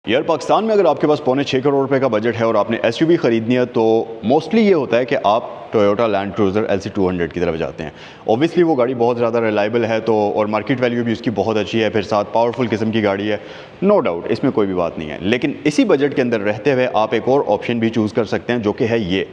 यार पाकिस्तान में अगर आपके पास पौने 6 करोड़ रुपए का बजट है और आपने एसयूवी ख़रीदनी है तो मोस्टली ये होता है कि आप टोयोटा लैंड क्रूज़र LC200 की तरफ जाते हैं। ऑब्वियसली वो गाड़ी बहुत ज़्यादा रिलायबल है तो और मार्केट वैल्यू भी उसकी बहुत अच्छी है, फिर साथ पावरफुल किस्म की गाड़ी है, नो डाउट इसमें कोई भी बात नहीं है। लेकिन इसी बजट के अंदर रहते हुए आप एक और ऑप्शन भी चूज़ कर सकते हैं जो कि है ये।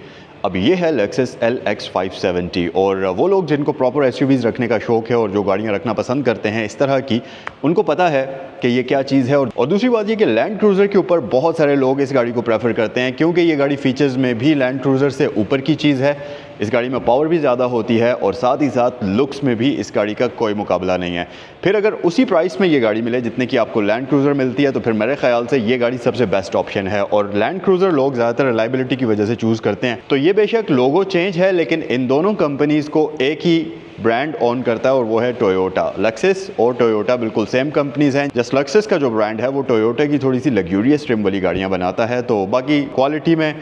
अब ये है लेक्सस LX 570 और वो लोग जिनको प्रॉपर एसयूवीज़ रखने का शौक़ है और जो गाड़ियाँ रखना पसंद करते हैं इस तरह की, उनको पता है कि ये क्या चीज़ है। और दूसरी बात ये कि लैंड क्रूज़र के ऊपर बहुत सारे लोग इस गाड़ी को प्रेफर करते हैं क्योंकि ये गाड़ी फ़ीचर्स में भी लैंड क्रूज़र से ऊपर की चीज़ है। इस गाड़ी में पावर भी ज़्यादा होती है और साथ ही साथ लुक्स में भी इस गाड़ी का कोई मुकाबला नहीं है। फिर अगर उसी प्राइस में ये गाड़ी मिले जितने की आपको लैंड क्रूज़र मिलती है तो फिर मेरे ख्याल से ये गाड़ी सबसे बेस्ट ऑप्शन है। और लैंड क्रूज़र लोग ज़्यादातर रिलायबिलिटी की वजह से चूज़ करते हैं। तो ये बेशक लोगो चेंज है लेकिन इन दोनों कंपनीज़ को एक ही ब्रांड ऑन करता है और वो है टोयोटा। लेक्सस और टोयोटा बिल्कुल सेम कंपनीज हैं। जस्ट लेक्सस का जो ब्रांड है वो टोयोटा की थोड़ी सी लग्जूरियस ट्रिम वाली गाड़ियाँ बनाता है, तो बाकी क्वालिटी में,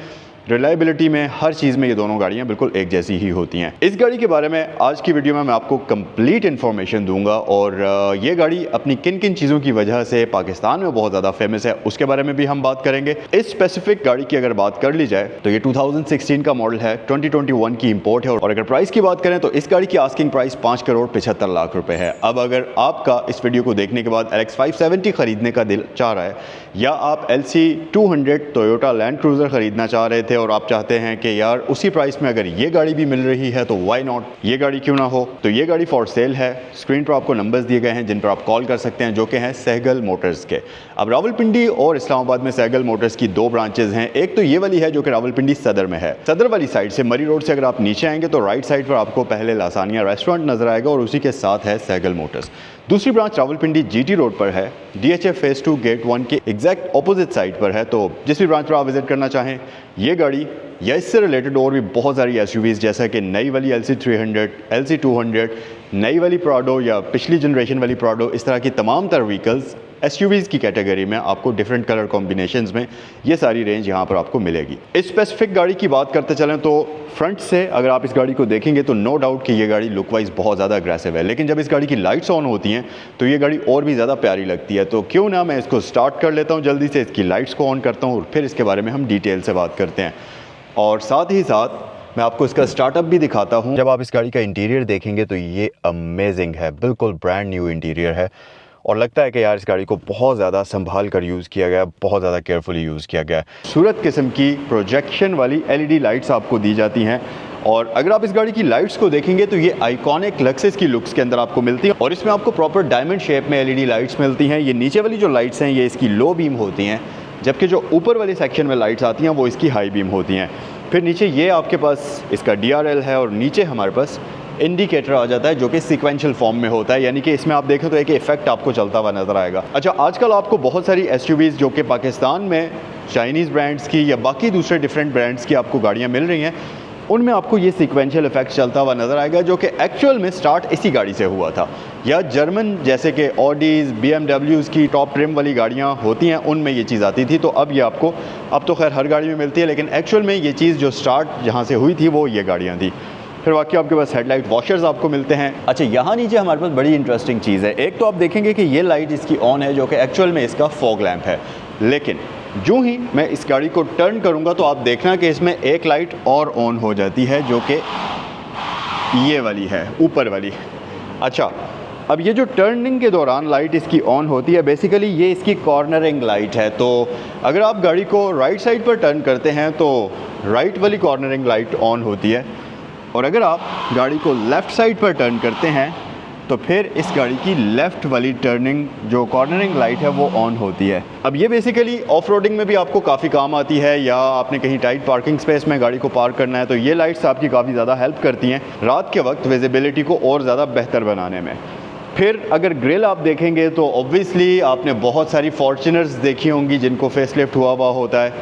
रिलायबिलिटी में, हर चीज़ में ये दोनों गाड़ियाँ बिल्कुल एक जैसी ही होती हैं। इस गाड़ी के बारे में आज की वीडियो में मैं आपको कंप्लीट इन्फॉर्मेशन दूंगा और ये गाड़ी अपनी किन किन चीज़ों की वजह से पाकिस्तान में बहुत ज़्यादा फेमस है उसके बारे में भी हम बात करेंगे। इस स्पेसिफिक गाड़ी की अगर बात कर ली जाए तो ये 2016 का मॉडल है, 2021 की इंपोर्ट है और अगर प्राइस की बात करें तो इस गाड़ी की आस्किंग प्राइस 5 करोड़ 75 लाख रुपए है। अब अगर आपका इस वीडियो को देखने के बाद LX 570 खरीदने का दिल चाह रहा है या आप LC200 टोयोटा लैंड क्रूज़र खरीदना चाह रहे थे और आप चाहते हैं कि यार उसी प्राइस में अगर ये गाड़ी भी मिल रही है तो व्हाई नॉट, ये गाड़ी क्यों ना हो, तो ये गाड़ी फॉर सेल है। स्क्रीन पर आपको नंबर्स दिए गए हैं जिन पर आप कॉल कर सकते हैं जो कि हैं सहगल मोटर्स के। अब रावलपिंडी और इस्लामाबाद में सहगल मोटर्स की 2 ब्रांचेज हैं। एक तो ये वाली है जो कि रावलपिंडी सदर में है। सदर वाली साइड से मरी रोड से अगर आप नीचे आएंगे तो राइट साइड पर आपको पहले लासानिया रेस्टोरेंट नजर आएगा और उसी के साथ है सहगल मोटर्स। दूसरी ब्रांच रावलपिंडी GT रोड पर है, DHF फेज़ 2 गेट 1 के एग्जैक्ट ऑपोजिट साइड पर है। तो जिस भी ब्रांच पर आप विजिट करना चाहें ये गाड़ी या इससे रिलेटेड और भी बहुत सारी एसयूवीज़ जैसा कि नई वाली LC300, LC200, नई वाली प्राडो या पिछली जनरेशन वाली प्राडो, इस तरह की तमाम तर व्हीकल्स एसयूवीज़ की कैटेगरी में आपको डिफरेंट कलर कॉम्बिनेशंस में ये सारी रेंज यहाँ पर आपको मिलेगी। इस स्पेसिफिक गाड़ी की बात करते चलें तो फ्रंट से अगर आप इस गाड़ी को देखेंगे तो नो डाउट कि ये गाड़ी लुक वाइज बहुत ज़्यादा अग्रेसिव है, लेकिन जब इस गाड़ी की लाइट्स ऑन होती हैं तो ये गाड़ी और भी ज़्यादा प्यारी लगती है। तो क्यों ना मैं इसको स्टार्ट कर लेता हूँ जल्दी से, इसकी लाइट्स को ऑन करता हूँ और फिर इसके बारे में हम डिटेल से बात करते हैं। और साथ ही साथ मैं आपको इसका स्टार्टअप भी दिखाता हूँ। जब आप इस गाड़ी का इंटीरियर देखेंगे तो ये अमेजिंग है, बिल्कुल ब्रांड न्यू इंटीरियर है और लगता है कि यार इस गाड़ी को बहुत ज़्यादा संभाल कर यूज़ किया गया है, बहुत ज़्यादा केयरफुली यूज़ किया गया है। खूबसूरत किस्म की प्रोजेक्शन वाली LED लाइट्स आपको दी जाती हैं और अगर आप इस गाड़ी की लाइट्स को देखेंगे तो ये आइकॉनिक लेक्सस की लुक्स के अंदर आपको मिलती है और इसमें आपको प्रॉपर डायमंड शेप में LED लाइट्स मिलती हैं। ये नीचे वाली जो लाइट्स हैं ये इसकी लो बीम होती हैं, जबकि जो ऊपर वाले सेक्शन में लाइट्स आती हैं वो इसकी हाई बीम होती हैं। फिर नीचे ये आपके पास इसका DRL है और नीचे हमारे पास इंडिकेटर आ जाता है जो कि सीक्वेंशियल फॉर्म में होता है, यानी कि इसमें आप देखें तो एक इफेक्ट आपको चलता हुआ नजर आएगा। अच्छा, आजकल आपको बहुत सारी एसयूवीज़ जो कि पाकिस्तान में चाइनीज़ ब्रांड्स की या बाकी दूसरे डिफरेंट ब्रांड्स की आपको गाड़ियाँ मिल रही हैं, उनमें आपको ये सीक्वेंशियल इफेक्ट चलता हुआ नज़र आएगा जो कि एक्चुअल में स्टार्ट इसी गाड़ी से हुआ था। या जर्मन जैसे कि ऑडीज़, BMWs की टॉप ट्रिम वाली गाड़ियाँ होती हैं उनमें ये चीज़ आती थी। तो अब ये आपको, अब तो खैर हर गाड़ी में मिलती है, लेकिन एक्चुअल में ये चीज़ जो स्टार्ट जहाँ से हुई थी वो ये गाड़ियाँ थी। फिर बाकी आपके पास हेडलाइट वॉशर्स आपको मिलते हैं। अच्छा, यहाँ नीचे हमारे पास बड़ी इंटरेस्टिंग चीज़ है। एक तो आप देखेंगे कि ये लाइट इसकी ऑन है जो कि एक्चुअल में इसका फॉग लैंप है, लेकिन जो ही मैं इस गाड़ी को टर्न करूँगा तो आप देखना कि इसमें एक लाइट और ऑन हो जाती है जो कि ये वाली है, ऊपर वाली। अच्छा, अब ये जो टर्निंग के दौरान लाइट इसकी ऑन होती है, बेसिकली ये इसकी कॉर्नरिंग लाइट है। तो अगर आप गाड़ी को राइट साइड पर टर्न करते हैं तो राइट वाली कॉर्नरिंग लाइट ऑन होती है और अगर आप गाड़ी को लेफ़्ट साइड पर टर्न करते हैं तो फिर इस गाड़ी की लेफ़्ट वाली टर्निंग जो कॉर्नरिंग लाइट है वो ऑन होती है। अब ये बेसिकली ऑफ रोडिंग में भी आपको काफ़ी काम आती है या आपने कहीं टाइट पार्किंग स्पेस में गाड़ी को पार्क करना है तो ये लाइट्स आपकी काफ़ी ज़्यादा हेल्प करती हैं रात के वक्त विजिबिलिटी को और ज़्यादा बेहतर बनाने में। फिर अगर ग्रिल आप देखेंगे तो ऑब्वियसली आपने बहुत सारी फॉर्च्यूनर्स देखी होंगी जिनको फेसलिफ्ट हुआ होता है,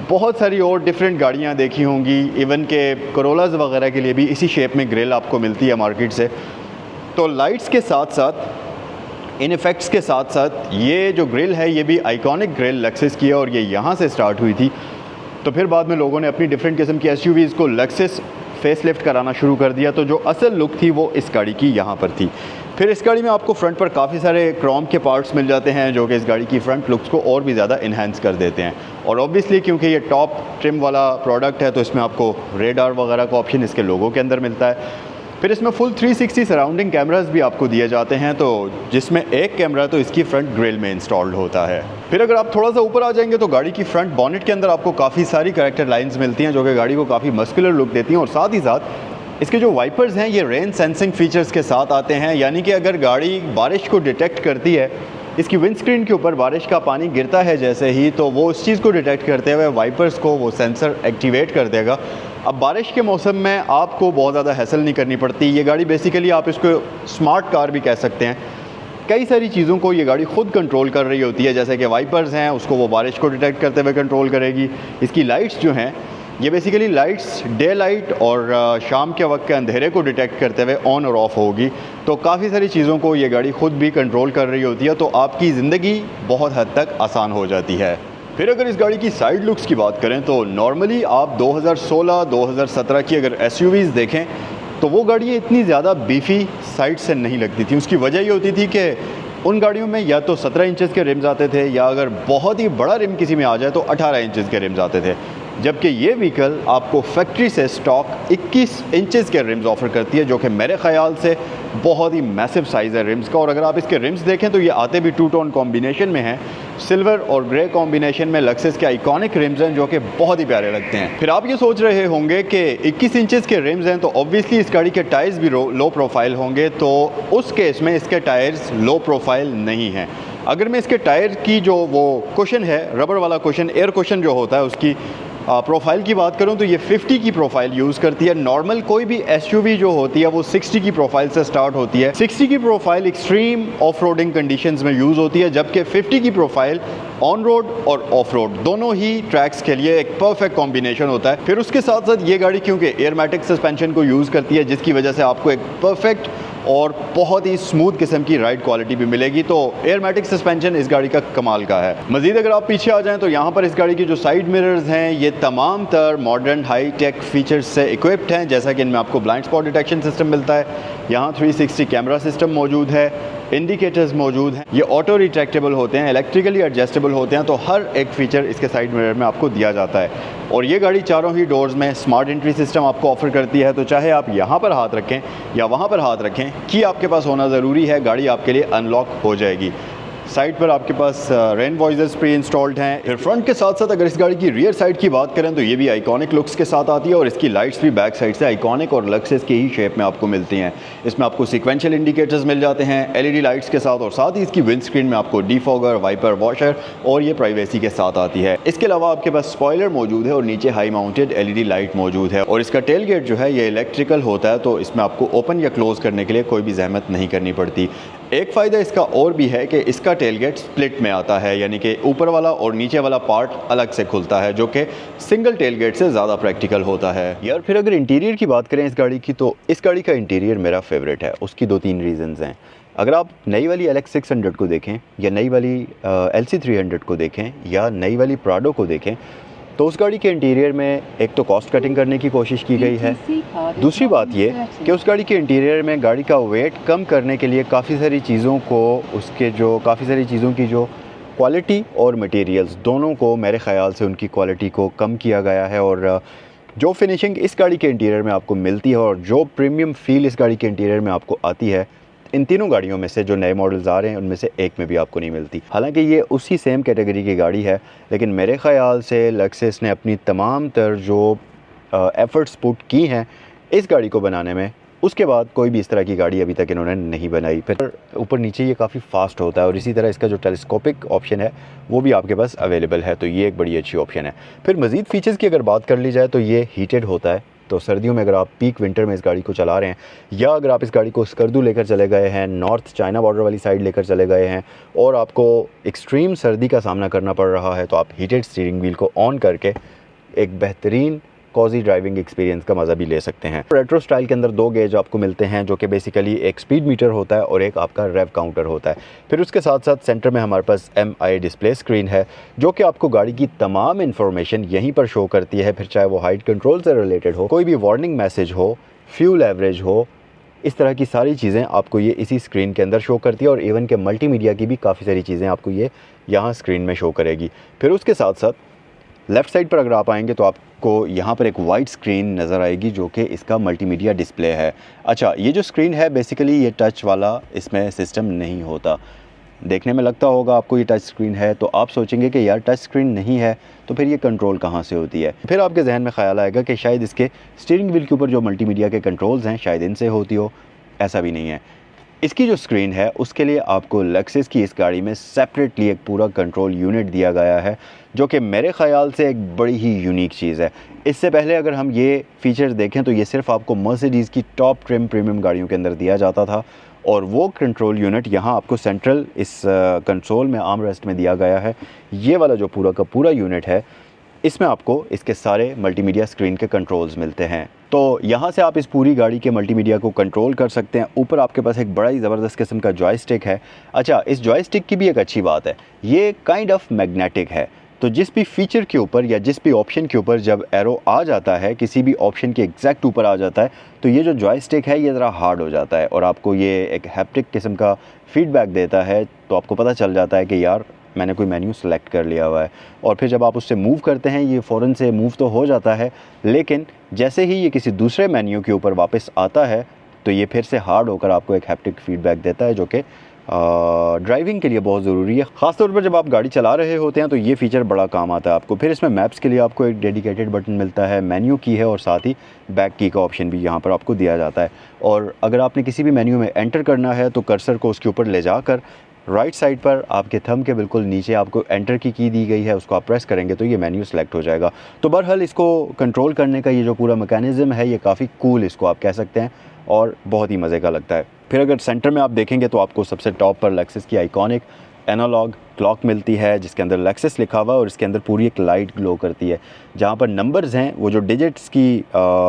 बहुत सारी और डिफरेंट गाड़ियाँ देखी होंगी, इवन के कोरोलाज वगैरह के लिए भी इसी शेप में ग्रिल आपको मिलती है मार्केट से। तो लाइट्स के साथ साथ, इन इफेक्ट्स के साथ साथ ये जो ग्रिल है ये भी आइकॉनिक ग्रिल लेक्सस की है और ये यहाँ से स्टार्ट हुई थी। तो फिर बाद में लोगों ने अपनी डिफरेंट किस्म की एसयूवीज़ को लेक्सस फेस लिफ्ट कराना शुरू कर दिया, तो जो असल लुक थी वो इस गाड़ी की यहाँ पर थी। फिर इस गाड़ी में आपको फ्रंट पर काफ़ी सारे क्रोम के पार्ट्स मिल जाते हैं जो कि इस गाड़ी की फ्रंट लुक्स को और भी ज़्यादा इन्हेंस कर देते हैं। और ऑब्वियसली क्योंकि ये टॉप ट्रिम वाला प्रोडक्ट है तो इसमें आपको रेडार वगैरह का ऑप्शन इसके लोगों के अंदर मिलता है। फिर इसमें फुल 360 सराउंडिंग कैमरास भी आपको दिए जाते हैं, तो जिसमें एक कैमरा तो इसकी फ्रंट ग्रिल में इंस्टॉल्ड होता है। फिर अगर आप थोड़ा सा ऊपर आ जाएंगे तो गाड़ी की फ्रंट बॉनेट के अंदर आपको काफ़ी सारी कैरेक्टर लाइंस मिलती हैं जो कि गाड़ी को काफ़ी मस्कुलर लुक देती हैं। और साथ ही साथ इसके जो वाइपर्स हैं ये रेन सेंसिंग फीचर्स के साथ आते हैं, यानी कि अगर गाड़ी बारिश को डिटेक्ट करती है, इसकी विंडस्क्रीन के ऊपर बारिश का पानी गिरता है जैसे ही, तो वो उस चीज़ को डिटेक्ट करते हुए वाइपर्स को वो सेंसर एक्टिवेट कर देगा। अब बारिश के मौसम में आपको बहुत ज़्यादा हैसल नहीं करनी पड़ती। ये गाड़ी बेसिकली आप इसको स्मार्ट कार भी कह सकते हैं। कई सारी चीज़ों को ये गाड़ी खुद कंट्रोल कर रही होती है, जैसे कि वाइपर्स हैं उसको वो बारिश को डिटेक्ट करते हुए कंट्रोल करेगी। इसकी लाइट्स जो हैं ये बेसिकली लाइट्स डे लाइट और शाम के वक्त के अंधेरे को डिटेक्ट करते हुए ऑन और ऑफ होगी। तो काफ़ी सारी चीज़ों को ये गाड़ी खुद भी कंट्रोल कर रही होती है, तो आपकी ज़िंदगी बहुत हद तक आसान हो जाती है। फिर अगर इस गाड़ी की साइड लुक्स की बात करें तो नॉर्मली आप 2016-2017 की अगर एसयूवीज़ देखें तो वो गाड़ियाँ इतनी ज़्यादा बीफी साइड से नहीं लगती थी। उसकी वजह ये होती थी कि उन गाड़ियों में या तो 17 इंचेस के रिम्स आते थे या अगर बहुत ही बड़ा रिम किसी में आ जाए तो 18 इंचेस के रिम्स आते थे, जबकि ये व्हीकल आपको फैक्ट्री से स्टॉक 21 इंचेस के रिम्स ऑफ़र करती है, जो कि मेरे ख़्याल से बहुत ही मैसिव साइज़ है रिम्स का। और अगर आप इसके रिम्स देखें तो ये आते भी टू टोन कॉम्बिनेशन में हैं, सिल्वर और ग्रे कॉम्बिनेशन में लक्सेस के आइकॉनिक रिम्स हैं जो कि बहुत ही प्यारे लगते हैं। फिर आप ये सोच रहे होंगे कि 21 इंचेस के रिम्स हैं तो ऑब्वियसली इस गाड़ी के टायर्स भी लो प्रोफाइल होंगे, तो उस केस में इसके टायर्स लो प्रोफाइल नहीं हैं। अगर मैं इसके टायर की जो वो कुशन है, रबर वाला कुशन, एयर कुशन जो होता है, उसकी प्रोफाइल की बात करूं तो ये 50 की प्रोफाइल यूज़ करती है। नॉर्मल कोई भी एसयूवी जो होती है वो 60 की प्रोफाइल से स्टार्ट होती है। 60 की profile extreme off roading conditions में यूज़ होती है, जबकि 50 की प्रोफाइल ऑन रोड और ऑफ रोड दोनों ही ट्रैक्स के लिए एक परफेक्ट कॉम्बिनेशन होता है। फिर उसके साथ साथ ये गाड़ी क्योंकि एयरमैटिक सस्पेंशन को यूज़ करती है, जिसकी वजह से आपको एक परफेक्ट और बहुत ही स्मूथ किस्म की राइड क्वालिटी भी मिलेगी। तो एयरमैटिक सस्पेंशन इस गाड़ी का कमाल का है। मज़ीद अगर आप पीछे आ जाएं तो यहाँ पर इस गाड़ी की जो साइड मिरर्स हैं ये तमाम तर मॉडर्न हाई टेक फीचर्स से इक्विप्ड हैं, जैसा कि इनमें आपको ब्लाइंड स्पॉट डिटेक्शन सिस्टम मिलता है, यहाँ 360 कैमरा सिस्टम मौजूद है, इंडिकेटर्स मौजूद हैं, ये ऑटो रिट्रैक्टेबल होते हैं, इलेक्ट्रिकली एडजस्टेबल होते हैं, तो हर एक फ़ीचर इसके साइड मिरर में आपको दिया जाता है। और ये गाड़ी चारों ही डोर्स में स्मार्ट एंट्री सिस्टम आपको ऑफ़र करती है, तो चाहे आप यहाँ पर हाथ रखें या वहाँ पर हाथ रखें, की आपके पास होना ज़रूरी है, गाड़ी आपके लिए अनलॉक हो जाएगी। साइड पर आपके पास रेन वॉइसर्स प्री इंस्टॉल्ड हैं। फिर फ्रंट के साथ साथ अगर इस गाड़ी की रियर साइड की बात करें तो ये भी आइकॉनिक लुक्स के साथ आती है और इसकी लाइट्स भी बैक साइड से आइकॉनिक और लक्सेस की ही शेप में आपको मिलती हैं। इसमें आपको सीक्वेंशियल इंडिकेटर्स मिल जाते हैं एलईडी लाइट्स के साथ, और साथ ही इसकी विंडस्क्रीन में आपको डिफॉगर, वाइपर, वॉशर और ये प्राइवेसी के साथ आती है। इसके अलावा आपके पास स्पॉइलर मौजूद है और नीचे हाई माउंटेड एलईडी लाइट मौजूद है। और इसका टेल गेट जो है ये इलेक्ट्रिकल होता है, तो इसमें आपको ओपन या क्लोज करने के लिए कोई भी जहमत नहीं करनी पड़ती। एक फ़ायदा इसका और भी है कि इसका टेल गेट स्प्लिट में आता है, यानी कि ऊपर वाला और नीचे वाला पार्ट अलग से खुलता है, जो कि सिंगल टेल गेट से ज़्यादा प्रैक्टिकल होता है यार। फिर अगर इंटीरियर की बात करें इस गाड़ी की, तो इस गाड़ी का इंटीरियर मेरा फेवरेट है। उसकी 2-3 रीज़न्स हैं। अगर आप नई वाली LX600 को देखें या नई वाली LC300 को देखें या नई वाली प्राडो को देखें, तो उस गाड़ी के इंटीरियर में एक तो कॉस्ट कटिंग करने की कोशिश की गई है। दूसरी बात ये कि उस गाड़ी के इंटीरियर में गाड़ी का वेट कम करने के लिए काफ़ी सारी चीज़ों की जो क्वालिटी और मटेरियल्स दोनों को मेरे ख़्याल से उनकी क्वालिटी को कम किया गया है। और जो फिनिशिंग इस गाड़ी के इंटीरियर में आपको मिलती है और जो प्रीमियम फ़ील इस गाड़ी के इंटीरियर में आपको आती है, इन तीनों गाड़ियों में से जो नए मॉडल्स आ रहे हैं उनमें से एक में भी आपको नहीं मिलती। हालांकि ये उसी सेम कैटेगरी की गाड़ी है, लेकिन मेरे ख़्याल से लक्सेस ने अपनी तमाम तर जो एफ़र्ट्स पुट की हैं इस गाड़ी को बनाने में, उसके बाद कोई भी इस तरह की गाड़ी अभी तक इन्होंने नहीं बनाई। फिर ऊपर नीचे ये काफ़ी फ़ास्ट होता है और इसी तरह इसका जो टेलीस्कोपिक ऑप्शन है वो भी आपके पास अवेलेबल है, तो ये एक बड़ी अच्छी ऑप्शन है। फिर मज़ीद फ़ीचर्स की अगर बात कर ली जाए तो ये हीटेड होता है, तो सर्दियों में अगर आप पीक विंटर में इस गाड़ी को चला रहे हैं या अगर आप इस गाड़ी को स्कर्दू लेकर चले गए हैं, नॉर्थ चाइना बॉर्डर वाली साइड लेकर चले गए हैं और आपको एक्सट्रीम सर्दी का सामना करना पड़ रहा है, तो आप हीटेड स्टीयरिंग व्हील को ऑन करके एक बेहतरीन कॉजी ड्राइविंग एक्सपीरियंस का मज़ा भी ले सकते हैं। रेट्रो स्टाइल के अंदर 2 गेज आपको मिलते हैं, जो कि बेसिकली एक स्पीड मीटर होता है और एक आपका रेव काउंटर होता है। फिर उसके साथ साथ सेंटर में हमारे पास MI डिस्प्ले स्क्रीन है, जो कि आपको गाड़ी की तमाम इन्फॉर्मेशन यहीं पर शो करती है। फिर चाहे वो हाइट कंट्रोल से रिलेटेड हो, कोई भी वार्निंग मैसेज हो, फ्यूल एवरेज हो, इस तरह की सारी चीज़ें आपको ये इसी स्क्रीन के अंदर शो करती है और इवन के मल्टीमीडिया की भी काफ़ी सारी चीज़ें आपको ये यहाँ स्क्रीन में शो करेगी। फिर उसके साथ साथ लेफ़्ट साइड पर अगर आप आएंगे तो आपको यहाँ पर एक वाइड स्क्रीन नज़र आएगी जो कि इसका मल्टीमीडिया डिस्प्ले है। अच्छा, ये जो स्क्रीन है बेसिकली ये टच वाला इसमें सिस्टम नहीं होता। देखने में लगता होगा आपको ये टच स्क्रीन है तो आप सोचेंगे कि यार टच स्क्रीन नहीं है तो फिर ये कंट्रोल कहाँ से होती है। फिर आपके जहन में ख्याल आएगा कि शायद इसके स्टीयरिंग व्हील के ऊपर जो मल्टीमीडिया के कंट्रोल्स हैं शायद इनसे होती हो। ऐसा भी नहीं है। इसकी जो स्क्रीन है उसके लिए आपको लेक्सस की इस गाड़ी में सेपरेटली एक पूरा कंट्रोल यूनिट दिया गया है जो कि मेरे ख़याल से एक बड़ी ही यूनिक चीज़ है। इससे पहले अगर हम ये फ़ीचर देखें तो ये सिर्फ आपको मर्सिडीज़ की टॉप ट्रिम प्रीमियम गाड़ियों के अंदर दिया जाता था और वो कंट्रोल यूनिट यहाँ आपको सेंट्रल इस कंसोल में आर्म रेस्ट में दिया गया है। ये वाला जो पूरा का पूरा यूनिट है इसमें आपको इसके सारे मल्टीमीडिया स्क्रीन के कंट्रोल्स मिलते हैं। तो यहाँ से आप इस पूरी गाड़ी के मल्टीमीडिया को कंट्रोल कर सकते हैं। ऊपर आपके पास एक बड़ा ही ज़बरदस्त किस्म का जॉयस्टिक है। अच्छा, इस जॉयस्टिक की भी एक अच्छी बात है, ये काइंड ऑफ मैग्नेटिक है। तो जिस भी फीचर के ऊपर या जिस भी ऑप्शन के ऊपर जब एरो आ जाता है, किसी भी ऑप्शन के एग्जैक्ट ऊपर आ जाता है, तो ये जो जॉयस्टिक है ये ज़रा हार्ड हो जाता है और आपको ये एक हैप्टिक किस्म का फीडबैक देता है। तो आपको पता चल जाता है कि यार मैंने कोई मेन्यू सेलेक्ट कर लिया हुआ है और फिर जब आप उससे मूव करते हैं ये फ़ौरन से मूव तो हो जाता है, लेकिन जैसे ही ये किसी दूसरे मेन्यू के ऊपर वापस आता है तो ये फिर से हार्ड होकर आपको एक हैप्टिक फीडबैक देता है जो कि ड्राइविंग के लिए बहुत ज़रूरी है। ख़ासतौर पर जब आप गाड़ी चला रहे होते हैं तो ये फ़ीचर बड़ा काम आता है आपको। फिर इसमें मैप्स के लिए आपको एक डेडिकेटेड बटन मिलता है, मेन्यू की है और साथ ही बैक की का ऑप्शन भी यहाँ पर आपको दिया जाता है। और अगर आपने किसी भी मेन्यू में एंटर करना है तो कर्सर को उसके ऊपर ले जाकर राइट साइड पर आपके थंब के बिल्कुल नीचे आपको एंटर की दी गई है, उसको आप प्रेस करेंगे तो ये मेन्यू सेलेक्ट हो जाएगा। तो बहरहाल इसको कंट्रोल करने का ये जो पूरा मैकेनिज़्म है ये काफ़ी कूल इसको आप कह सकते हैं और बहुत ही मज़े का लगता है। फिर अगर सेंटर में आप देखेंगे तो आपको सबसे टॉप पर लेक्सस की आइकॉनिक एनालॉग क्लॉक मिलती है जिसके अंदर लेक्सस लिखा हुआ है और इसके अंदर पूरी एक लाइट ग्लो करती है। जहाँ पर नंबर्स हैं वो जो डिजिट्स की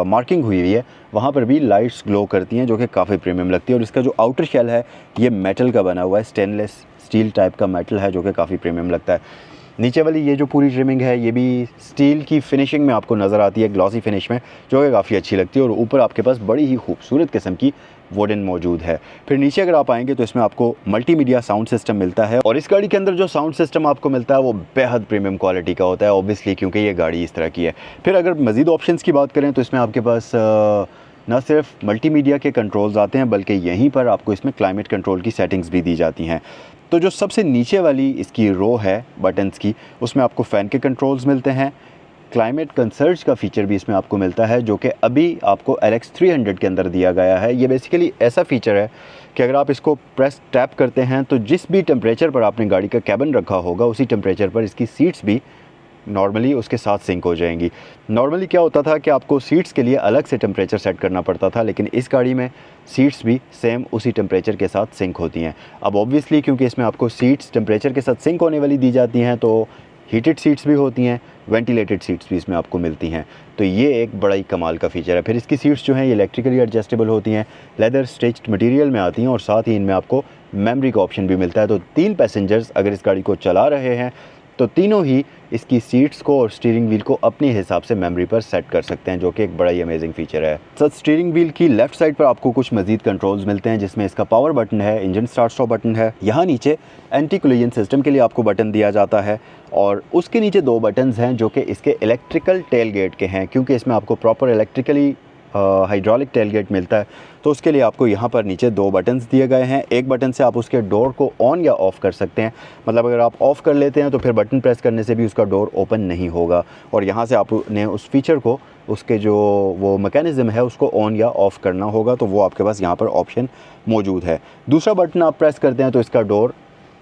मार्किंग हुई हुई है वहाँ पर भी लाइट्स ग्लो करती हैं जो कि काफ़ी प्रीमियम लगती है। और इसका जो आउटर शेल है ये मेटल का बना हुआ है, स्टेनलेस स्टील टाइप का मेटल है जो कि काफ़ी प्रीमियम लगता है। नीचे वाली ये जो पूरी ट्रिमिंग है ये भी स्टील की फिनिशिंग में आपको नज़र आती है, ग्लॉसी फिनिश में, जो कि काफ़ी अच्छी लगती है। और ऊपर आपके पास बड़ी ही खूबसूरत किस्म की वुडन मौजूद है। फिर नीचे अगर आप आएंगे तो इसमें आपको मल्टीमीडिया साउंड सिस्टम मिलता है और इस गाड़ी के अंदर जो साउंड सिस्टम आपको मिलता है वो बेहद प्रीमियम क्वालिटी का होता है ऑब्वियसली क्योंकि ये गाड़ी इस तरह की है। फिर अगर मज़ीद ऑप्शंस की बात करें तो इसमें आपके पास न सिर्फ मल्टीमीडिया के कंट्रोल्स आते हैं बल्कि यहीं पर आपको इसमें क्लाइमेट कंट्रोल की सेटिंग्स भी दी जाती हैं। तो जो सबसे नीचे वाली इसकी रो है बटन्स की उसमें आपको फ़ैन के कंट्रोल्स मिलते हैं। क्लाइमेट कंसर्ज का फ़ीचर भी इसमें आपको मिलता है जो कि अभी आपको LX 300 के अंदर दिया गया है। ये बेसिकली ऐसा फ़ीचर है कि अगर आप इसको प्रेस टैप करते हैं तो जिस भी टेम्परेचर पर आपने गाड़ी का कैबिन रखा होगा उसी टेम्परेचर पर इसकी सीट्स भी नॉर्मली उसके साथ सिंक हो जाएंगी। नॉर्मली क्या होता था कि आपको सीट्स के लिए अलग से टेम्परेचर सेट करना पड़ता था, लेकिन इस गाड़ी में सीट्स भी सेम उसी टेम्परेचर के साथ सिंक होती हैं। अब ऑब्वियसली क्योंकि इसमें आपको सीट्स टेम्परेचर के साथ सिंक होने वाली दी जाती हैं तो हीटेड सीट्स भी होती हैं, वेंटिलेटेड सीट्स भी इसमें आपको मिलती हैं। तो ये एक बड़ा ही कमाल का फ़ीचर है। फिर इसकी सीट्स जो हैं ये इलेक्ट्रिकली एडजस्टेबल होती हैं, लेदर स्टिच्ड मटेरियल में आती हैं और साथ ही इनमें आपको मेमोरी का ऑप्शन भी मिलता है। तो 3 पैसेंजर्स अगर इस गाड़ी को चला रहे हैं तो तीनों ही इसकी सीट्स को और स्टीयरिंग व्हील को अपने हिसाब से मेमोरी पर सेट कर सकते हैं, जो कि एक बड़ा ही अमेजिंग फीचर है। सर स्टीयरिंग व्हील की लेफ्ट साइड पर आपको कुछ मजीद कंट्रोल्स मिलते हैं जिसमें इसका पावर बटन है, इंजन स्टार्ट स्टॉप बटन है, यहाँ नीचे एंटी कोलिजन सिस्टम के लिए आपको बटन दिया जाता है और उसके नीचे 2 बटन्स हैं जो कि इसके इलेक्ट्रिकल टेल गेट के हैं। क्योंकि इसमें आपको प्रॉपर इलेक्ट्रिकली हाइड्रोलिक टेलगेट मिलता है तो उसके लिए आपको यहाँ पर नीचे 2 बटन्स दिए गए हैं। एक बटन से आप उसके डोर को ऑन या ऑफ़ कर सकते हैं, मतलब अगर आप ऑफ़ कर लेते हैं तो फिर बटन प्रेस करने से भी उसका डोर ओपन नहीं होगा और यहाँ से आपने उस फीचर को उसके जो वो मैकेनिज़्म है उसको ऑन या ऑफ़ करना होगा, तो वो आपके पास यहाँ पर ऑप्शन मौजूद है। दूसरा बटन आप प्रेस करते हैं तो इसका डोर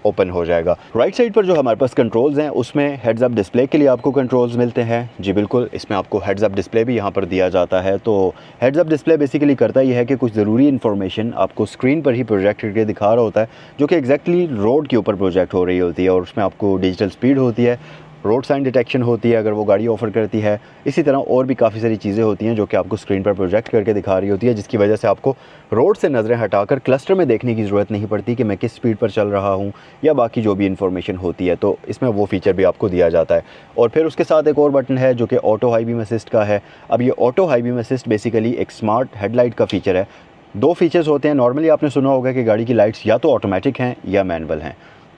ओपन हो जाएगा। राइट साइड पर जो हमारे पास कंट्रोल्स हैं उसमें हेड्स अप डिस्प्ले के लिए आपको कंट्रोल्स मिलते हैं। जी बिल्कुल, इसमें आपको हेड्स अप डिस्प्ले भी यहाँ पर दिया जाता है। तो हेड्स अप डिस्प्ले बेसिकली करता यह है कि कुछ ज़रूरी इन्फॉर्मेशन आपको स्क्रीन पर ही प्रोजेक्ट करके दिखा रहा होता है, जो कि एग्जैक्टली रोड के ऊपर प्रोजेक्ट हो रही होती है और उसमें आपको डिजिटल स्पीड होती है, रोड साइन डिटेक्शन होती है अगर वो गाड़ी ऑफ़र करती है, इसी तरह और भी काफ़ी सारी चीज़ें होती हैं जो कि आपको स्क्रीन पर प्रोजेक्ट करके दिखा रही होती है, जिसकी वजह से आपको रोड से नज़रें हटाकर क्लस्टर में देखने की ज़रूरत नहीं पड़ती कि मैं किस स्पीड पर चल रहा हूँ या बाकी जो भी इन्फॉर्मेशन होती है। तो इसमें वो फ़ीचर भी आपको दिया जाता है। और फिर उसके साथ एक और बटन है जो कि ऑटो हाई बीम असिस्ट का है। अब ये auto high beam assist basically एक स्मार्ट हेडलाइट का फ़ीचर है। दो फीचर्स होते हैं। नॉर्मली आपने सुना होगा कि गाड़ी की लाइट्स या तो ऑटोमेटिक हैं या मैनुअल हैं,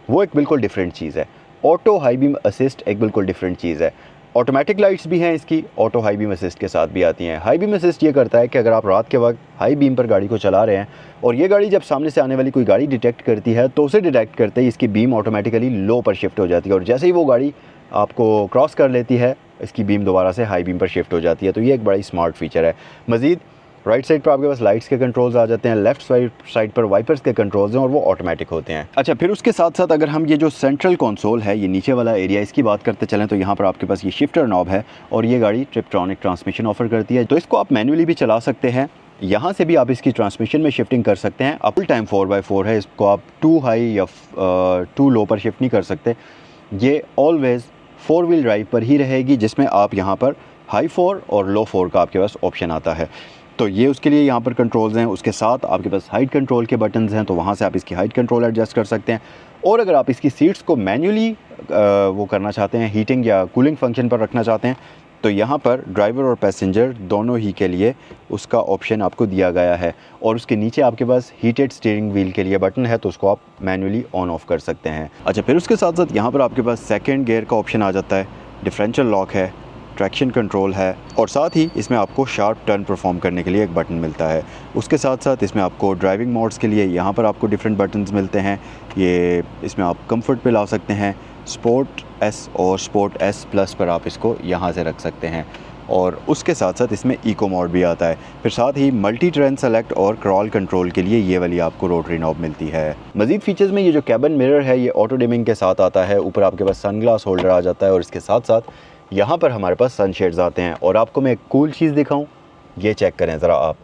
वो एक बिल्कुल डिफरेंट चीज़ है। ऑटो हाई बीम असिस्ट एक बिल्कुल डिफरेंट चीज़ है। ऑटोमेटिक लाइट्स भी हैं इसकी, ऑटो हाई बीम असिस्ट के साथ भी आती हैं। हाई बीम असिस्ट ये करता है कि अगर आप रात के वक्त हाई बीम पर गाड़ी को चला रहे हैं और ये गाड़ी जब सामने से आने वाली कोई गाड़ी डिटेक्ट करती है तो उसे डिटेक्ट करते ही इसकी बीम ऑटोमेटिकली लो पर शिफ्ट हो जाती है, और जैसे ही वो गाड़ी आपको क्रॉस कर लेती है इसकी बीम दोबारा से हाई बीम पर शिफ्ट हो जाती है। तो ये एक बड़ा ही स्मार्ट फीचर है। मज़ीद राइट साइड पर आपके पास लाइट्स के कंट्रोल्स आ जाते हैं, लेफ्ट साइड पर वाइपर्स के कंट्रोल्स हैं और वो ऑटोमेटिक होते हैं। अच्छा, फिर उसके साथ साथ अगर हम ये जो सेंट्रल कंसोल है, ये नीचे वाला एरिया, इसकी बात करते चलें तो यहाँ पर आपके पास ये शिफ्टर नॉब है और ये गाड़ी ट्रिप्ट्रॉनिक ट्रांसमिशन ऑफर करती है। तो इसको आप मैनुअली भी चला सकते हैं, यहाँ से भी आप इसकी ट्रांसमिशन में शिफ्टिंग कर सकते हैं। फुल टाइम 4x4 है, इसको आप 2 हाई या 2 लो पर शिफ्ट नहीं कर सकते। ये ऑलवेज़ 4 व्हील ड्राइव पर ही रहेगी, जिसमें आप यहाँ पर हाई 4 और लो 4 का आपके पास ऑप्शन आता है। तो ये उसके लिए यहाँ पर कंट्रोल्स हैं। उसके साथ आपके पास हाइट कंट्रोल के बटन्स हैं, तो वहाँ से आप इसकी हाइट कंट्रोल एडजस्ट कर सकते हैं। और अगर आप इसकी सीट्स को मैन्युअली वो करना चाहते हैं, हीटिंग या कूलिंग फंक्शन पर रखना चाहते हैं, तो यहाँ पर ड्राइवर और पैसेंजर दोनों ही के लिए उसका ऑप्शन आपको दिया गया है। और उसके नीचे आपके पास हीटेड स्टीयरिंग व्हील के लिए बटन है, तो उसको आप मैन्युअली ऑन ऑफ कर सकते हैं। अच्छा, फिर उसके साथ साथ यहाँ पर आपके पास सेकेंड गियर का ऑप्शन आ जाता है, डिफरेंशियल लॉक है, ट्रैक्शन कंट्रोल है, और साथ ही इसमें आपको शार्प टर्न परफॉर्म करने के लिए एक बटन मिलता है। उसके साथ साथ इसमें आपको ड्राइविंग मोड्स के लिए यहाँ पर आपको डिफरेंट बटन्स मिलते हैं। ये इसमें आप कंफर्ट पे ला सकते हैं, स्पोर्ट एस और स्पोर्ट एस प्लस पर आप इसको यहाँ से रख सकते हैं, और उसके साथ साथ इसमें इको मोड भी आता है। फिर साथ ही मल्टी ट्रेन सेलेक्ट और क्रॉल कंट्रोल के लिए ये वाली आपको रोटरी नॉब मिलती है। मज़ीद फीचर्स में ये जो कैबिन मिरर है ये ऑटो डिमिंग के साथ आता है। ऊपर आपके पास सनग्लास होल्डर आ जाता है, और इसके साथ साथ यहाँ पर हमारे पास सनशेड्स आते हैं। और आपको मैं एक कूल चीज़ दिखाऊं, ये चेक करें ज़रा आप।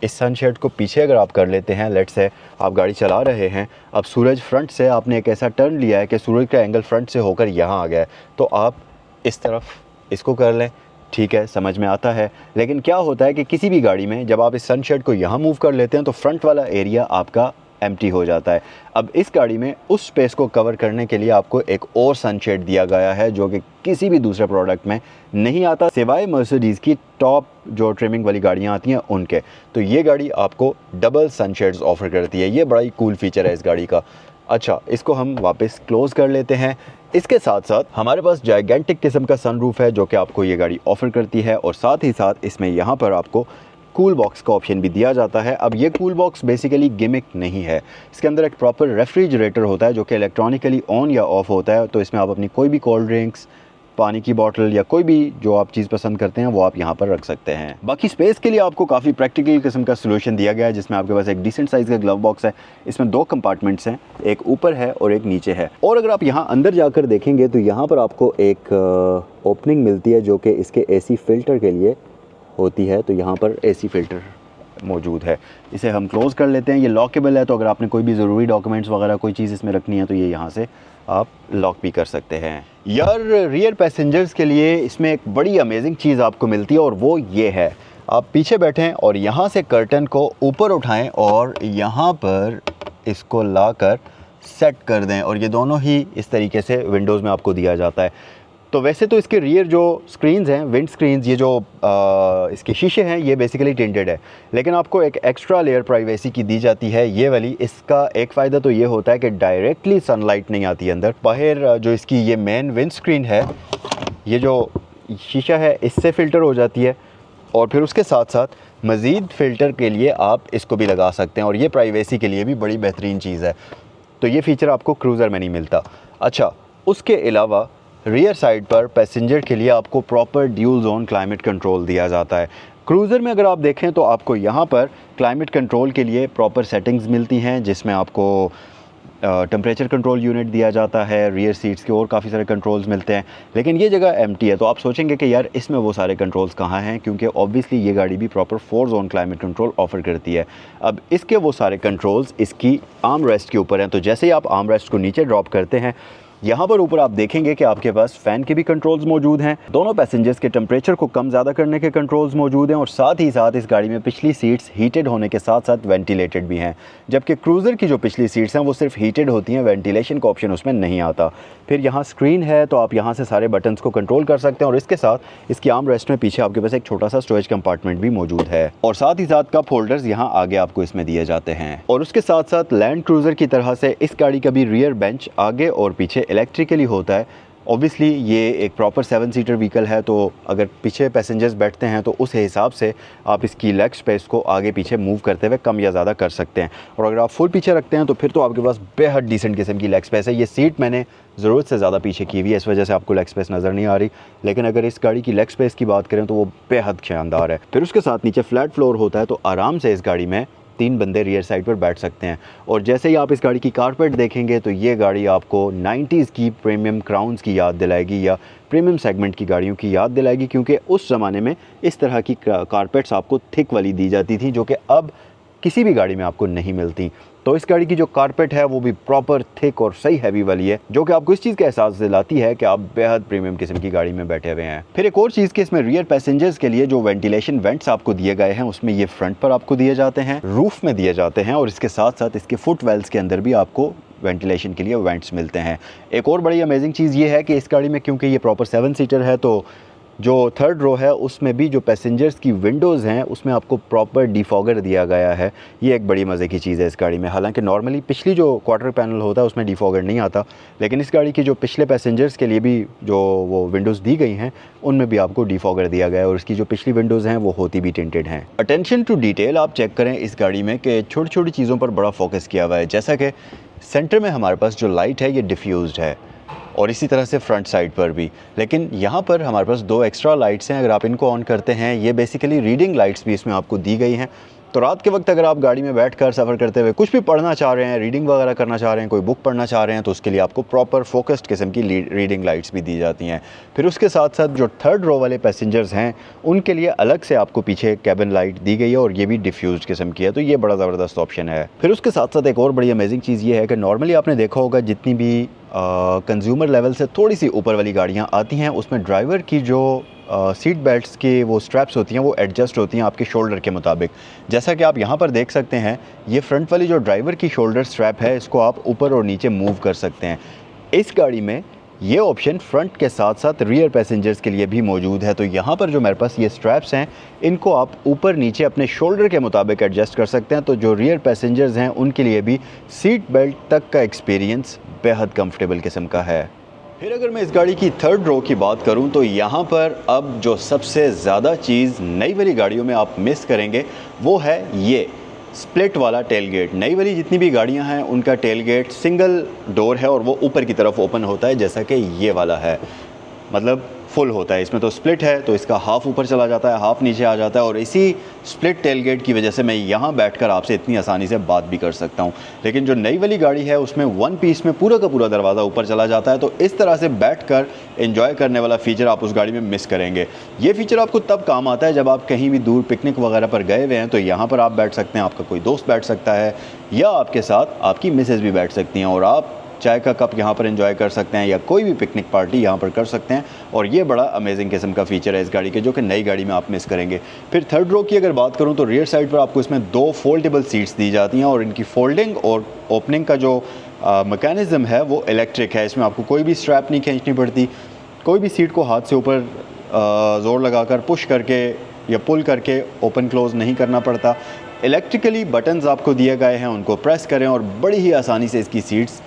इस सनशेड को पीछे अगर आप कर लेते हैं, लेट्स से आप गाड़ी चला रहे हैं, अब सूरज फ्रंट से आपने एक ऐसा टर्न लिया है कि सूरज का एंगल फ्रंट से होकर यहाँ आ गया है, तो आप इस तरफ इसको कर लें, ठीक है, समझ में आता है। लेकिन क्या होता है कि किसी भी गाड़ी में जब आप इस सनशेड को यहाँ मूव कर लेते हैं तो फ्रंट वाला एरिया आपका एम्प्टी हो जाता है। अब इस गाड़ी में उस स्पेस को कवर करने के लिए आपको एक और सनशेड दिया गया है, जो कि किसी भी दूसरे प्रोडक्ट में नहीं आता, सिवाय मर्सिडीज़ की टॉप जो ट्रिमिंग वाली गाड़ियाँ आती हैं उनके। तो ये गाड़ी आपको डबल सनशेड्स ऑफर करती है। ये बड़ा ही कूल फीचर है इस गाड़ी का। अच्छा, इसको हम वापस क्लोज़ कर लेते हैं। इसके साथ साथ हमारे पास जायगेंटिक किस्म का सनरूफ है, जो कि आपको ये गाड़ी ऑफ़र करती है, और साथ ही साथ इसमें यहाँ पर आपको कूल बॉक्स का ऑप्शन भी दिया जाता है। अब ये कूल बॉक्स बेसिकली गिमिक नहीं है, इसके अंदर एक प्रॉपर रेफ्रिजरेटर होता है जो कि इलेक्ट्रॉनिकली ऑन या ऑफ़ होता है। तो इसमें आप अपनी कोई भी कोल्ड ड्रिंक्स, पानी की बोतल या कोई भी जो आप चीज़ पसंद करते हैं वो आप यहाँ पर रख सकते हैं। बाकी स्पेस के लिए आपको काफ़ी प्रैक्टिकल किस्म का सोल्यूशन दिया गया है, जिसमें आपके पास एक डिसेंट साइज़ का ग्लव बॉक्स है। इसमें 2 कंपार्टमेंट्स हैं, एक ऊपर है और एक नीचे है। और अगर आप यहाँ अंदर जाकर देखेंगे तो यहाँ पर आपको एक ओपनिंग मिलती है जो कि इसके AC फ़िल्टर के लिए होती है। तो यहाँ पर AC फ़िल्टर मौजूद है। इसे हम क्लोज़ कर लेते हैं। ये लॉकेबल है, तो अगर आपने कोई भी ज़रूरी डॉक्यूमेंट्स वगैरह कोई चीज़ इसमें रखनी है तो ये यहाँ से आप लॉक भी कर सकते हैं। यार, रियर पैसेंजर्स के लिए इसमें एक बड़ी अमेजिंग चीज़ आपको मिलती है, और वो ये है, आप पीछे बैठें और यहाँ से कर्टन को ऊपर उठाएं और यहाँ पर इसको लाकर सेट कर दें, और ये दोनों ही इस तरीके से विंडोज़ में आपको दिया जाता है। तो वैसे तो इसके रियर जो स्क्रीन्स हैं, विंड स्क्रीन्स, ये जो इसके शीशे हैं, ये बेसिकली टिंटेड है, लेकिन आपको एक एक्स्ट्रा लेयर प्राइवेसी की दी जाती है ये वाली। इसका एक फ़ायदा तो ये होता है कि डायरेक्टली सनलाइट नहीं आती अंदर। बाहर जो इसकी ये मेन विंड स्क्रीन है, ये जो शीशा है, इससे फ़िल्टर हो जाती है, और फिर उसके साथ साथ मज़ीद फ़िल्टर के लिए आप इसको भी लगा सकते हैं, और ये प्राइवेसी के लिए भी बड़ी बेहतरीन चीज़ है। तो ये फ़ीचर आपको क्रूज़र में नहीं मिलता। अच्छा, उसके अलावा रियर साइड पर पैसेंजर के लिए आपको proper dual zone climate control दिया जाता है। क्रूज़र में अगर आप देखें तो आपको यहाँ पर क्लाइमेट कंट्रोल के लिए प्रॉपर सेटिंग्स मिलती हैं, जिसमें आपको टेम्परेचर कंट्रोल यूनिट दिया जाता है, रियर सीट्स के और काफ़ी सारे कंट्रोल्स मिलते हैं। लेकिन ये जगह एम्प्टी है, तो आप सोचेंगे कि यार इसमें वो सारे कंट्रोल्स कहाँ हैं, क्योंकि ऑब्वियसली ये गाड़ी भी proper 4 zone climate control offer करती है। अब इसके वो सारे कंट्रोल्स इसकी आर्म रेस्ट के ऊपर हैं, तो जैसे ही आप आर्म रेस्ट को नीचे ड्रॉप करते हैं यहाँ पर ऊपर आप देखेंगे कि आपके पास फ़ैन के भी कंट्रोल्स मौजूद हैं, दोनों पैसेंजर्स के टेम्परेचर को कम ज़्यादा करने के कंट्रोल्स मौजूद हैं और साथ ही साथ इस गाड़ी में पिछली सीट्स हीटेड होने के साथ साथ वेंटिलेटेड भी हैं, जबकि क्रूज़र की जो पिछली सीट्स हैं वो सिर्फ हीटेड होती हैं, वेंटिलेशन का ऑप्शन उसमें नहीं आता। फिर यहाँ स्क्रीन है तो आप यहाँ से सारे बटन्स को कंट्रोल कर सकते हैं और इसके साथ इसकी आर्म रेस्ट में पीछे आपके पास एक छोटा सा स्टोरेज कंपार्टमेंट भी मौजूद है और साथ ही साथ कप होल्डर्स यहाँ आगे आपको इसमें दिए जाते हैं। और उसके साथ साथ लैंड क्रूज़र की तरह से इस गाड़ी का भी रियर बेंच आगे और पीछे इलेक्ट्रिकली होता है। ऑब्वियसली ये एक प्रॉपर 7 सीटर व्हीकल है, तो अगर पीछे पैसेंजर्स बैठते हैं तो उस हिसाब से आप इसकी लेग स्पेस को आगे पीछे मूव करते हुए कम या ज़्यादा कर सकते हैं। और अगर आप फुल पीछे रखते हैं तो फिर तो आपके पास बेहद डिसेंट किस्म की लेग स्पेस है। ये सीट मैंने ज़रूरत से ज़्यादा पीछे की हुई है, इस वजह से आपको लेग स्पेस नज़र नहीं आ रही, लेकिन अगर इस गाड़ी की लेग स्पेस की बात करें तो वो बेहद शानदार है। फिर उसके साथ नीचे फ्लैट फ्लोर होता है, तो आराम से इस गाड़ी में 3 बंदे रियर साइड पर बैठ सकते हैं। और जैसे ही आप इस गाड़ी की कारपेट देखेंगे तो ये गाड़ी आपको 90s की प्रीमियम क्राउन्स की याद दिलाएगी या प्रीमियम सेगमेंट की गाड़ियों की याद दिलाएगी, क्योंकि उस ज़माने में इस तरह की कारपेट्स आपको थिक वाली दी जाती थी जो कि अब किसी भी गाड़ी में आपको नहीं मिलती। तो इस गाड़ी की जो कारपेट है वो भी प्रॉपर थिक और सही हैवी वाली है, जो कि आपको इस चीज़ का एहसास दिलाती है कि आप बेहद प्रीमियम किस्म की गाड़ी में बैठे हुए हैं। फिर एक और चीज़ कि इसमें रियर पैसेंजर्स के लिए जो वेंटिलेशन वेंट्स आपको दिए गए हैं उसमें ये फ्रंट पर आपको दिए जाते हैं, रूफ में दिए जाते हैं और इसके साथ साथ इसके फुट वेल्स के अंदर भी आपको वेंटिलेशन के लिए वेंट्स मिलते हैं। एक और बड़ी अमेजिंग चीज़ ये है कि इस गाड़ी में क्योंकि ये प्रॉपर 7 सीटर है तो जो थर्ड रो है उसमें भी जो पैसेंजर्स की विंडोज़ हैं उसमें आपको प्रॉपर डिफॉगर दिया गया है। ये एक बड़ी मज़े की चीज़ है इस गाड़ी में। हालांकि नॉर्मली पिछली जो क्वार्टर पैनल होता है उसमें डिफॉगर नहीं आता, लेकिन इस गाड़ी की जो पिछले पैसेंजर्स के लिए भी जो वो विंडोज़ दी गई हैं उनमें भी आपको डिफॉगर दिया गया है और इसकी जो पिछली विंडोज़ हैं वो होती भी टिंटेड हैं। अटेंशन टू डिटेल आप चेक करें इस गाड़ी में कि छोटी छोटी चीज़ों पर बड़ा फोकस किया हुआ है, जैसा कि सेंटर में हमारे पास जो लाइट है ये डिफ्यूज़ड है और इसी तरह से फ्रंट साइड पर भी, लेकिन यहाँ पर हमारे पास 2 एक्स्ट्रा लाइट्स हैं। अगर आप इनको ऑन करते हैं, ये बेसिकली रीडिंग लाइट्स भी इसमें आपको दी गई हैं, तो रात के वक्त अगर आप गाड़ी में बैठकर सफ़र करते हुए कुछ भी पढ़ना चाह रहे हैं, रीडिंग वगैरह करना चाह रहे हैं, कोई बुक पढ़ना चाह रहे हैं, तो उसके लिए आपको प्रॉपर फोकस्ड किस्म की रीडिंग लाइट्स भी दी जाती हैं। फिर उसके साथ साथ जो थर्ड रो वाले पैसेंजर्स हैं उनके लिए अलग से आपको पीछे कैबिन लाइट दी गई है और ये भी डिफ्यूज़ किस्म की है, तो ये बड़ा ज़बरदस्त ऑप्शन है। फिर उसके साथ साथ एक और बड़ी अमेजिंग चीज़ ये है कि नॉर्मली आपने देखा होगा जितनी भी कंज्यूमर लेवल से थोड़ी सी ऊपर वाली गाड़ियाँ आती हैं उसमें ड्राइवर की जो सीट बेल्ट्स के वो स्ट्रैप्स होती हैं वो एडजस्ट होती हैं आपके शोल्डर के मुताबिक। जैसा कि आप यहाँ पर देख सकते हैं, ये फ्रंट वाली जो ड्राइवर की शोल्डर स्ट्रैप है इसको आप ऊपर और नीचे मूव कर सकते हैं। इस गाड़ी में ये ऑप्शन फ्रंट के साथ साथ रियर पैसेंजर्स के लिए भी मौजूद है। तो यहाँ पर जो मेरे पास ये स्ट्रैप्स हैं इनको आप ऊपर नीचे अपने शोल्डर के मुताबिक एडजस्ट कर सकते हैं, तो जो रियर पैसेंजर्स हैं उनके लिए भी सीट बेल्ट तक का एक्सपीरियंस बेहद कंफर्टेबल किस्म का है। फिर अगर मैं इस गाड़ी की थर्ड रो की बात करूं तो यहाँ पर अब जो सबसे ज़्यादा चीज़ नई वाली गाड़ियों में आप मिस करेंगे वो है ये स्प्लिट वाला टेल गेट। नई वाली जितनी भी गाड़ियाँ हैं उनका टेल गेट सिंगल डोर है और वो ऊपर की तरफ ओपन होता है, जैसा कि ये वाला है, मतलब फुल होता है। इसमें तो स्प्लिट है तो इसका हाफ ऊपर चला जाता है, हाफ नीचे आ जाता है और इसी स्प्लिट टेलगेट की वजह से मैं यहाँ बैठकर आपसे इतनी आसानी से बात भी कर सकता हूँ। लेकिन जो नई वाली गाड़ी है उसमें 1 पीस में पूरा का पूरा दरवाज़ा ऊपर चला जाता है, तो इस तरह से बैठकर एंजॉय करने वाला फ़ीचर आप उस गाड़ी में मिस करेंगे। ये फ़ीचर आपको तब काम आता है जब आप कहीं भी दूर पिकनिक वगैरह पर गए हुए हैं, तो यहाँ पर आप बैठ सकते हैं, आपका कोई दोस्त बैठ सकता है या आपके साथ आपकी मिसेज़ भी बैठ सकती हैं और आप चाय का कप यहाँ पर एंजॉय कर सकते हैं या कोई भी पिकनिक पार्टी यहाँ पर कर सकते हैं। और ये बड़ा अमेजिंग किस्म का फ़ीचर है इस गाड़ी के, जो कि नई गाड़ी में आप मिस करेंगे। फिर थर्ड रो की अगर बात करूँ तो रियर साइड पर आपको इसमें 2 फोल्डेबल सीट्स दी जाती हैं और इनकी फोल्डिंग और ओपनिंग का जो मैकेनिज़्म है वो इलेक्ट्रिक है। इसमें आपको कोई भी स्ट्रैप नहीं खींचनी पड़ती, कोई भी सीट को हाथ से ऊपर ज़ोर लगाकर पुश करके या पुल करके ओपन क्लोज़ नहीं करना पड़ता। इलेक्ट्रिकली बटन्स आपको दिए गए हैं, उनको प्रेस करें और बड़ी ही आसानी से इसकी सीट्स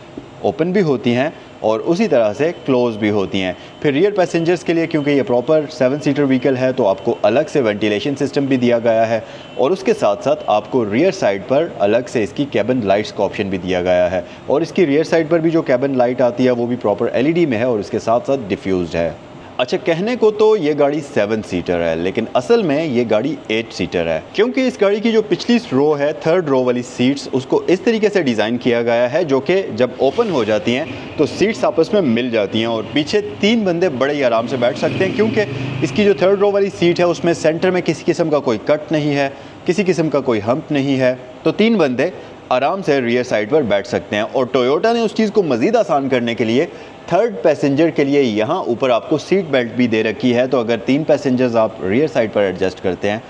ओपन भी होती हैं और उसी तरह से क्लोज़ भी होती हैं। फिर रियर पैसेंजर्स के लिए क्योंकि ये प्रॉपर 7 सीटर व्हीकल है तो आपको अलग से वेंटिलेशन सिस्टम भी दिया गया है और उसके साथ साथ आपको रियर साइड पर अलग से इसकी कैबिन लाइट्स का ऑप्शन भी दिया गया है और इसकी रियर साइड पर भी जो कैबिन लाइट आती है वो भी प्रॉपर LED में है और इसके साथ साथ डिफ्यूज़ड है। अच्छा, कहने को तो ये गाड़ी 7 सीटर है लेकिन असल में ये गाड़ी 8 सीटर है, क्योंकि इस गाड़ी की जो पिछली रो है थर्ड रो वाली सीट्स उसको इस तरीके से डिज़ाइन किया गया है जो कि जब ओपन हो जाती हैं तो सीट्स आपस में मिल जाती हैं और पीछे 3 बंदे बड़े ही आराम से बैठ सकते हैं, क्योंकि इसकी जो थर्ड रो वाली सीट है उसमें सेंटर में किसी किस्म का कोई कट नहीं है, किसी किस्म का कोई हम्प नहीं है, तो 3 बंदे आराम से रियर साइड पर बैठ सकते हैं। और टोयोटा ने उस चीज़ को मज़ीद आसान करने के लिए थर्ड पैसेंजर के लिए यहाँ ऊपर आपको सीट बेल्ट भी दे रखी है। तो अगर 3 पैसेंजर्स आप रियर साइड पर एडजस्ट करते हैं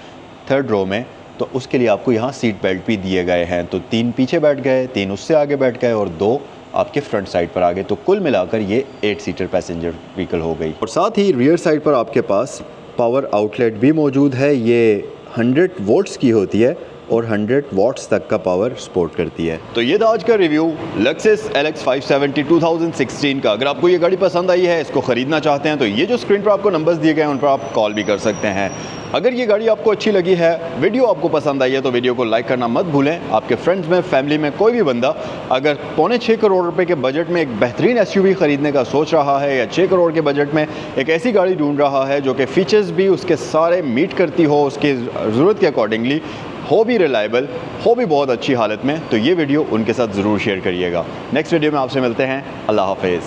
थर्ड रो में, तो उसके लिए आपको यहाँ सीट बेल्ट भी दिए गए हैं। तो 3 पीछे बैठ गए, 3 उससे आगे बैठ गए और 2 आपके फ्रंट साइड पर आ गए। तो कुल मिलाकर ये 8 सीटर पैसेंजर व्हीकल हो गई। और साथ ही रियर साइड पर आपके पास पावर आउटलेट भी मौजूद है। ये 100 वोल्ट्स की होती है और 100 वाट्स तक का पावर सपोर्ट करती है। तो ये था आज का रिव्यू Lexus LX 570 2016 का। अगर आपको ये गाड़ी पसंद आई है, इसको ख़रीदना चाहते हैं, तो ये जो स्क्रीन पर आपको नंबर्स दिए गए हैं उन पर आप कॉल भी कर सकते हैं। अगर ये गाड़ी आपको अच्छी लगी है, वीडियो आपको पसंद आई है, तो वीडियो को लाइक करना मत भूलें। आपके फ्रेंड्स में, फैमिली में कोई भी बंदा अगर 5.25 करोड़ रुपए के बजट में एक बेहतरीन SUV ख़रीदने का सोच रहा है या 6 करोड़ के बजट में एक ऐसी गाड़ी ढूंढ रहा है जो कि फ़ीचर्स भी उसके सारे मीट करती हो, उसकी ज़रूरत के अकॉर्डिंगली हो, भी रिलायबल हो, भी बहुत अच्छी हालत में, तो ये वीडियो उनके साथ ज़रूर शेयर करिएगा। नेक्स्ट वीडियो में आपसे मिलते हैं। अल्लाह हाफ़िज़।